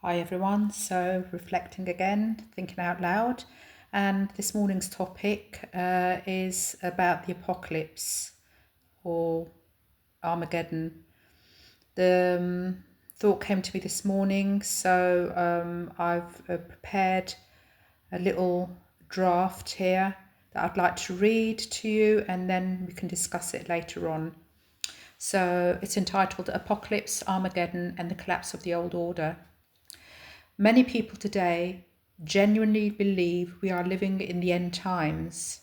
Hi everyone, so reflecting again, thinking out loud, and this morning's topic is about the apocalypse or Armageddon. The thought came to me this morning, so I've prepared a little draft here that I'd like to read to you, and then we can discuss it later on. So it's entitled Apocalypse, Armageddon, and the Collapse of the Old Order. Many people today genuinely believe we are living in the end times,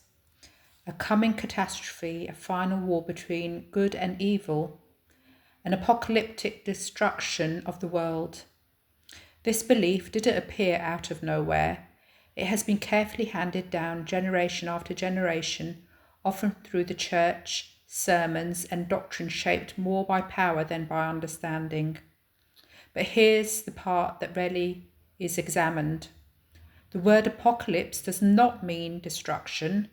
a coming catastrophe, a final war between good and evil, an apocalyptic destruction of the world. This belief didn't appear out of nowhere. It has been carefully handed down generation after generation, often through the church, sermons, and doctrine shaped more by power than by understanding. But here's the part that rarely is examined. The word apocalypse does not mean destruction.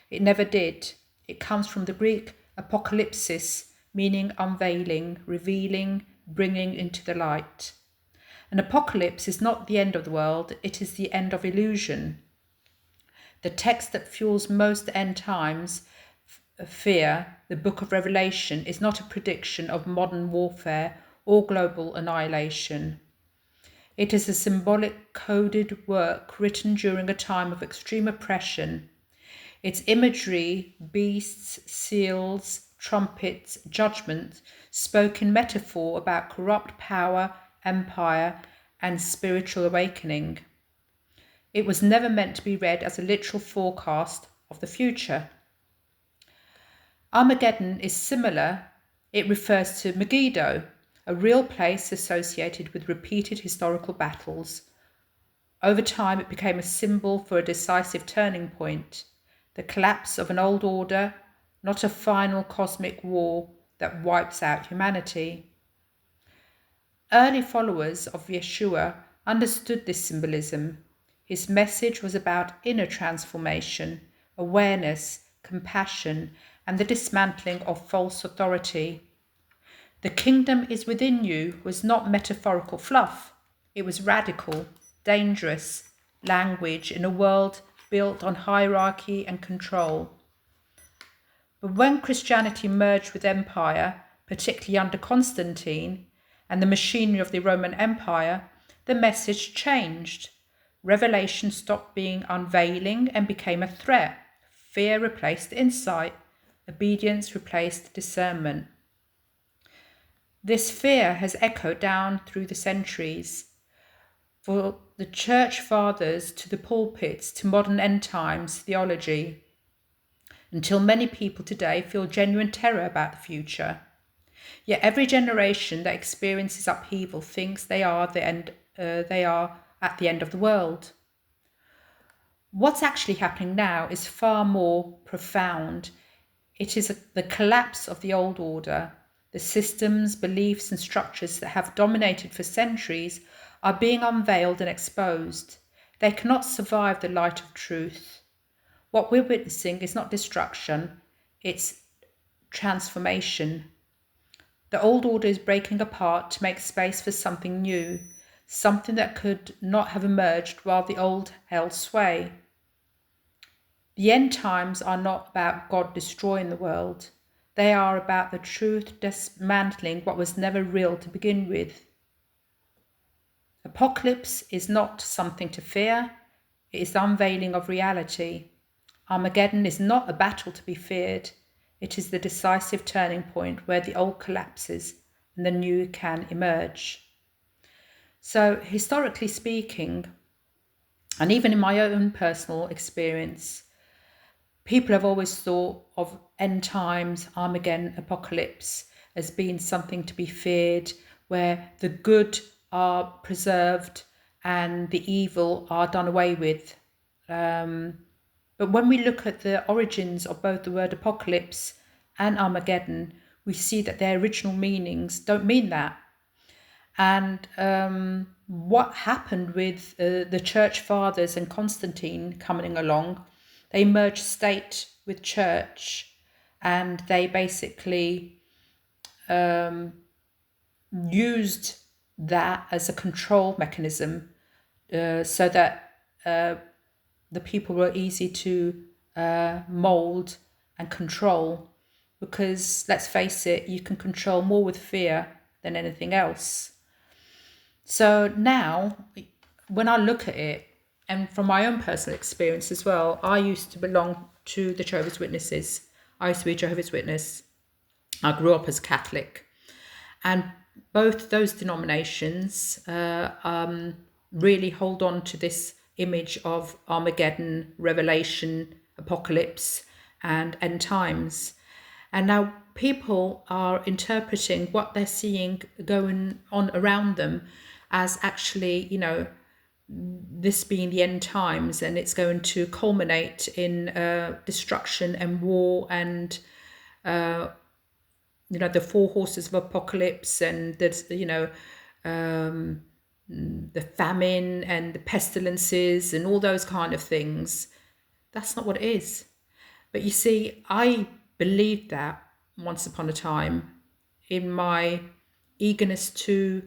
It never did. It comes from the Greek apocalypsis, meaning unveiling, revealing, bringing into the light. An apocalypse is not the end of the world, it is the end of illusion. The text that fuels most end times fear, the book of Revelation, is not a prediction of modern warfare or global annihilation. It is a symbolic coded work written during a time of extreme oppression. Its imagery, beasts, seals, trumpets, judgment, spoke in metaphor about corrupt power, empire, and spiritual awakening. It was never meant to be read as a literal forecast of the future. Armageddon is similar. It refers to Megiddo, a real place associated with repeated historical battles. Over time, it became a symbol for a decisive turning point, the collapse of an old order, not a final cosmic war that wipes out humanity. Early followers of Yeshua understood this symbolism. His message was about inner transformation, awareness, compassion, and the dismantling of false authority. The kingdom is within you was not metaphorical fluff. It was radical, dangerous language in a world built on hierarchy and control. But when Christianity merged with empire, particularly under Constantine and the machinery of the Roman Empire, the message changed. Revelation stopped being unveiling and became a threat. Fear replaced insight. Obedience replaced discernment. This fear has echoed down through the centuries. For the church fathers to the pulpits to modern end times theology, until many people today feel genuine terror about the future. Yet every generation that experiences upheaval thinks they are at the end of the world. What's actually happening now is far more profound. It is the collapse of the old order. The systems, beliefs, and structures that have dominated for centuries are being unveiled and exposed. They cannot survive the light of truth. What we're witnessing is not destruction, it's transformation. The old order is breaking apart to make space for something new, something that could not have emerged while the old held sway. The end times are not about God destroying the world. They are about the truth dismantling what was never real to begin with. Apocalypse is not something to fear, it is the unveiling of reality. Armageddon is not a battle to be feared, it is the decisive turning point where the old collapses and the new can emerge. So, historically speaking, and even in my own personal experience, people have always thought of end times, Armageddon, apocalypse as being something to be feared, where the good are preserved and the evil are done away with. But when we look at the origins of both the word apocalypse and Armageddon, we see that their original meanings don't mean that. And what happened with the church fathers and Constantine coming along, they merged state with church, and they basically used that as a control mechanism, so that the people were easy to mold and control. Because let's face it, you can control more with fear than anything else. So now, when I look at it, and from my own personal experience as well, I used to belong to the Jehovah's Witnesses. I used to be a Jehovah's Witness. I grew up as Catholic. And both those denominations really hold on to this image of Armageddon, Revelation, Apocalypse, and end times. And now people are interpreting what they're seeing going on around them as actually, this being the end times, and it's going to culminate in destruction and war and the four horses of apocalypse, and there's the famine and the pestilences and all those kind of things. That's not what it is. But you see, I believed that once upon a time in my eagerness to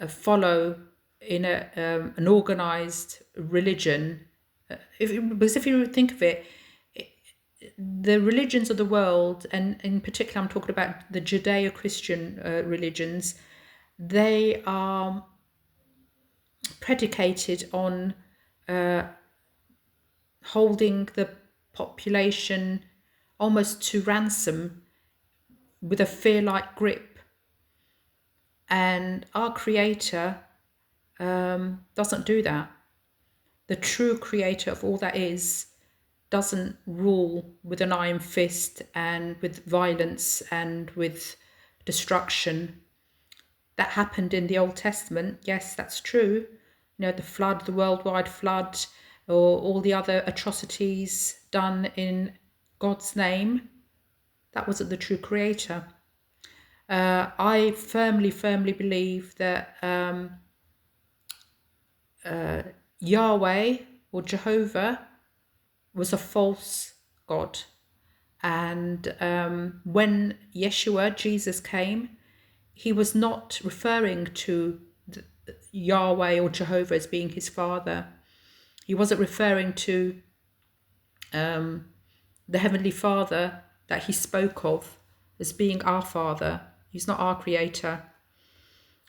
follow in an organized religion. Because if you think of it, the religions of the world, and in particular I'm talking about the Judeo-Christian religions, they are predicated on holding the population almost to ransom with a fear-like grip. And our Creator doesn't do that. The true Creator of all that is doesn't rule with an iron fist and with violence and with destruction. That happened in the Old Testament. Yes, that's true. The flood, the worldwide flood, or all the other atrocities done in God's name. That wasn't the true Creator. I firmly believe that Yahweh or Jehovah was a false god. And when Yeshua, Jesus, came, he was not referring to Yahweh or Jehovah as being his father. He wasn't referring to the Heavenly Father that he spoke of as being our Father. He's not our Creator.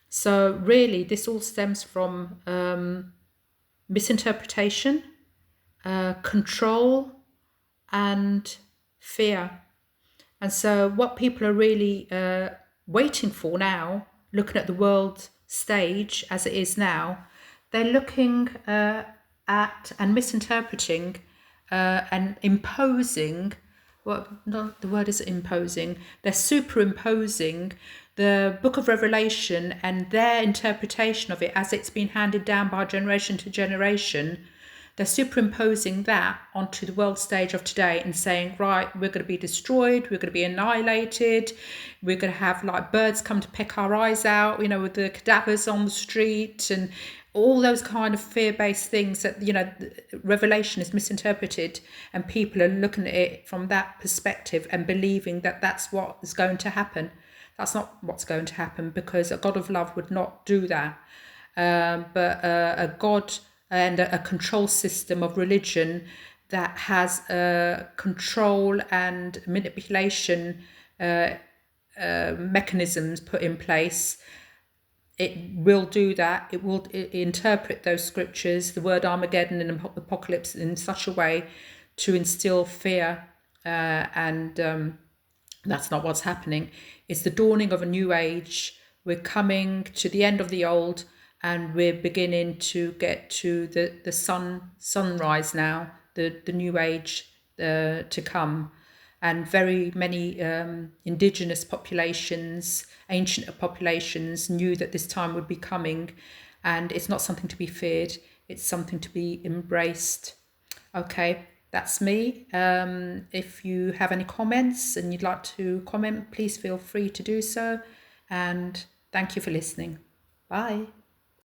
So really, this all stems from misinterpretation, control, and fear. And so what people are really waiting for now, looking at the world stage as it is now, they're looking at and misinterpreting and imposing, well, not the word is imposing, they're superimposing the book of Revelation and their interpretation of it as it's been handed down by generation to generation. They're superimposing that onto the world stage of today and saying, right, we're going to be destroyed, we're going to be annihilated, we're going to have like birds come to peck our eyes out, with the cadavers on the street and all those kind of fear-based things that, Revelation is misinterpreted, and people are looking at it from that perspective and believing that that's what is going to happen. That's not what's going to happen, because a God of love would not do that. But a God and a control system of religion that has control and manipulation mechanisms put in place, it will do that. It will interpret those scriptures, the word Armageddon and Apocalypse, in such a way to instill fear, and that's not what's happening. It's the dawning of a new age. We're coming to the end of the old, and we're beginning to get to the sunrise now, the new age to come. And very many indigenous populations, ancient populations, knew that this time would be coming, and it's not something to be feared, it's something to be embraced. Okay, that's me. If you have any comments and you'd like to comment, please feel free to do so, and thank you for listening. Bye.